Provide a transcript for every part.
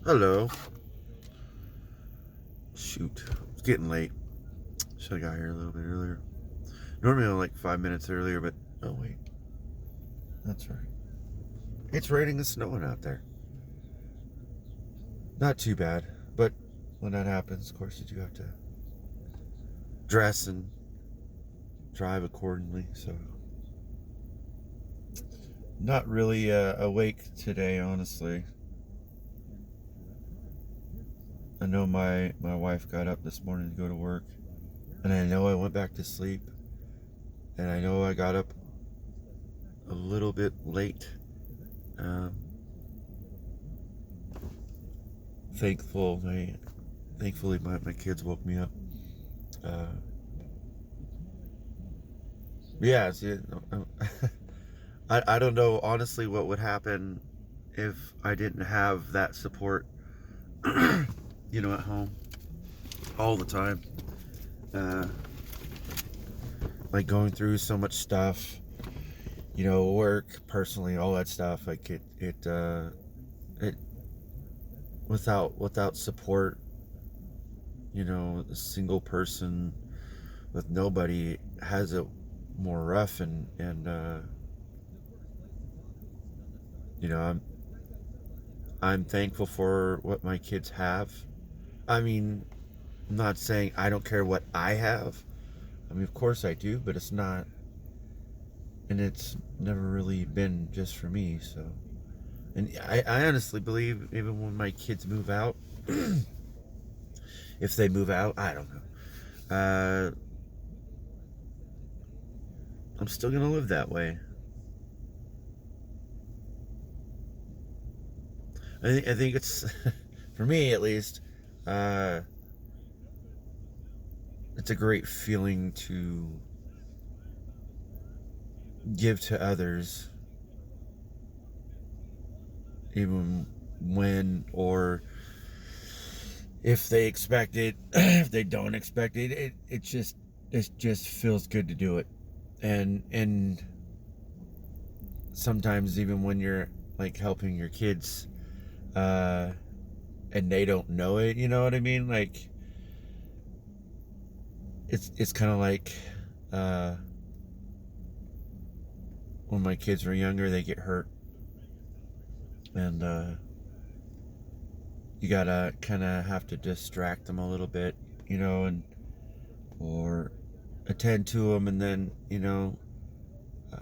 Hello. Shoot. It's getting late. Should have got here a little bit earlier. Normally I'm like 5 minutes earlier, but oh wait. That's right. It's raining and snowing out there. Not too bad, but when that happens, of course, you do have to dress and drive accordingly. So, not really awake today, honestly. I know my wife got up this morning to go to work, and I know I went back to sleep, and I know I got up a little bit late. Um, thankfully my kids woke me up. Uh, yeah, see, I don't know honestly what would happen if I didn't have that support, at home all the time. Uh, like going through so much stuff, work, personally, all that stuff. Like it without support, a single person with nobody has it more rough, and I'm thankful for what my kids have. I mean, I'm not saying I don't care what I have. I mean, of course I do, but it's not, and it's never really been just for me. So, and I honestly believe even when my kids move out, if they move out, I don't know. I'm still gonna live that way. I think it's for me at least. Uh, it's a great feeling to give to others, even when or if they expect it, if they don't expect it, it just feels good to do it, and sometimes even when you're like helping your kids, uh, and they don't know it, you know what I mean? Like it's kind of like uh, when my kids were younger, they get hurt, and you gotta kind of have to distract them a little bit, and or attend to them, and then uh,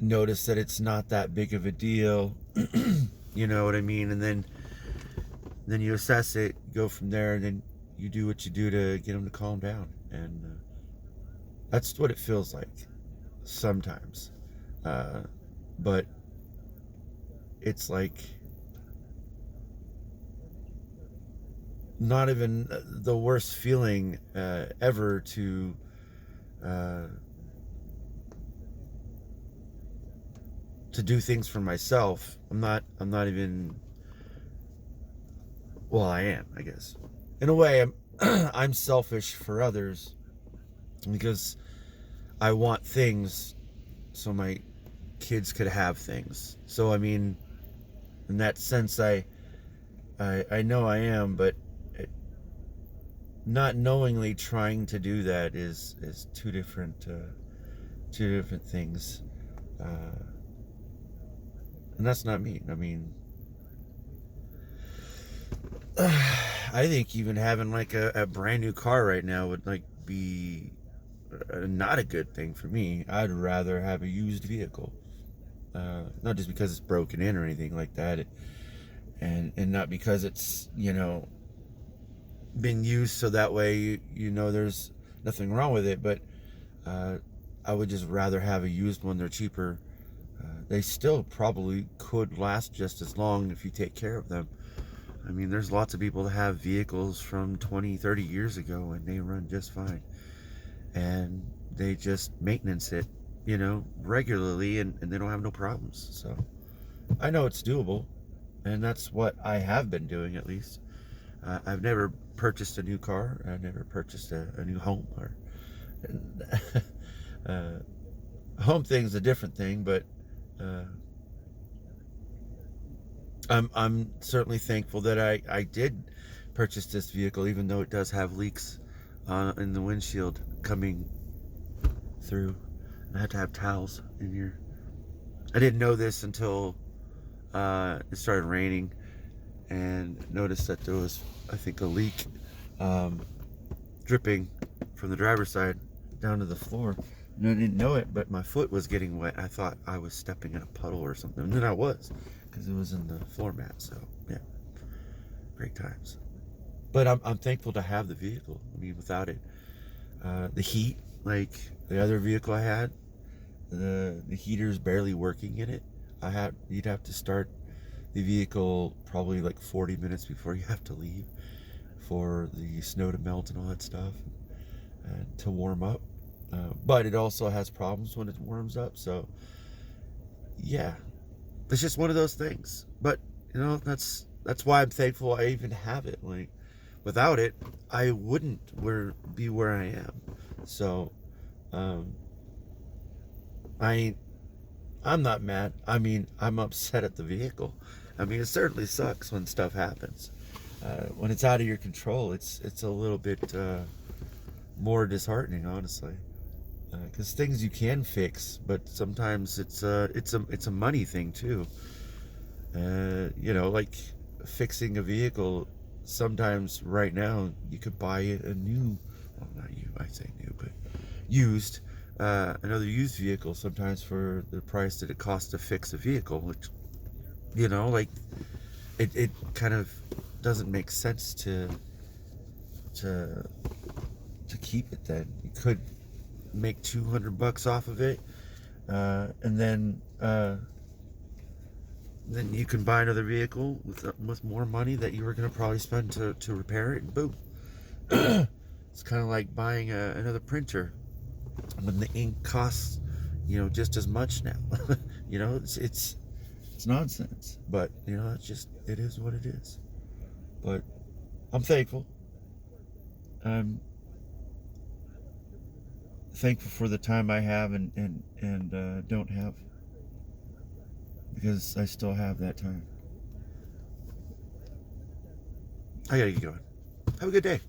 notice that it's not that big of a deal. You know what I mean? And then you assess it, go from there, and then you do what you do to get them to calm down, and that's what it feels like sometimes. Uh, but it's like not even the worst feeling ever uh, to do things for myself. I'm not even, well, I am, I guess. In a way, I'm selfish for others because I want things so my kids could have things. So I mean, in that sense, I know I am, but it, not knowingly trying to do that is two different things, uh, and that's not me. I mean, I think even having like a brand new car right now would like be not a good thing for me. I'd rather have a used vehicle, not just because it's broken in or anything like that, and not because it's been used so that way there's nothing wrong with it, but uh, I would just rather have a used one. They're cheaper. They still probably could last just as long if you take care of them. I mean, there's lots of people that have vehicles from 20, 30 years ago and they run just fine. And they just maintenance it, regularly, and they don't have no problems. So I know it's doable, and that's what I have been doing at least. I've never purchased a new car. I've never purchased a new home. Or uh, a home thing's a different thing, but uh, I'm certainly thankful that I did purchase this vehicle, even though it does have leaks in the windshield coming through. I had to have towels in here. I didn't know this until it started raining, and noticed that there was, I think, a leak dripping from the driver's side down to the floor. And I didn't know it, but my foot was getting wet. I thought I was stepping in a puddle or something, and then I was, because it was in the floor mat. So yeah, great times. But I'm thankful to have the vehicle. I mean, without it, the heat, like the other vehicle I had, the heater's barely working in it. You'd have to start the vehicle probably like 40 minutes before you have to leave for the snow to melt and all that stuff, and to warm up. But it also has problems when it warms up. So yeah, it's just one of those things. But that's why I'm thankful I even have it. Like, without it, I wouldn't be where I am. So I'm not mad. I mean, I'm upset at the vehicle. I mean, it certainly sucks when stuff happens. When it's out of your control, it's a little bit more disheartening, honestly. Because things you can fix, but sometimes it's a money thing too. Like fixing a vehicle. Sometimes right now you could buy a new, well, not you, I say new, but used. Another used vehicle sometimes for the price that it costs to fix a vehicle, which, like, it kind of doesn't make sense to keep it. Then you could make $200 off of it, and then you can buy another vehicle with more money that you were going to probably spend to repair it, and boom. It's kind of like buying another printer when the ink costs just as much now. It's nonsense, but it is what it is. But I'm thankful. I'm thankful for the time I have and don't have, because I still have that time. I gotta get going. Have a good day.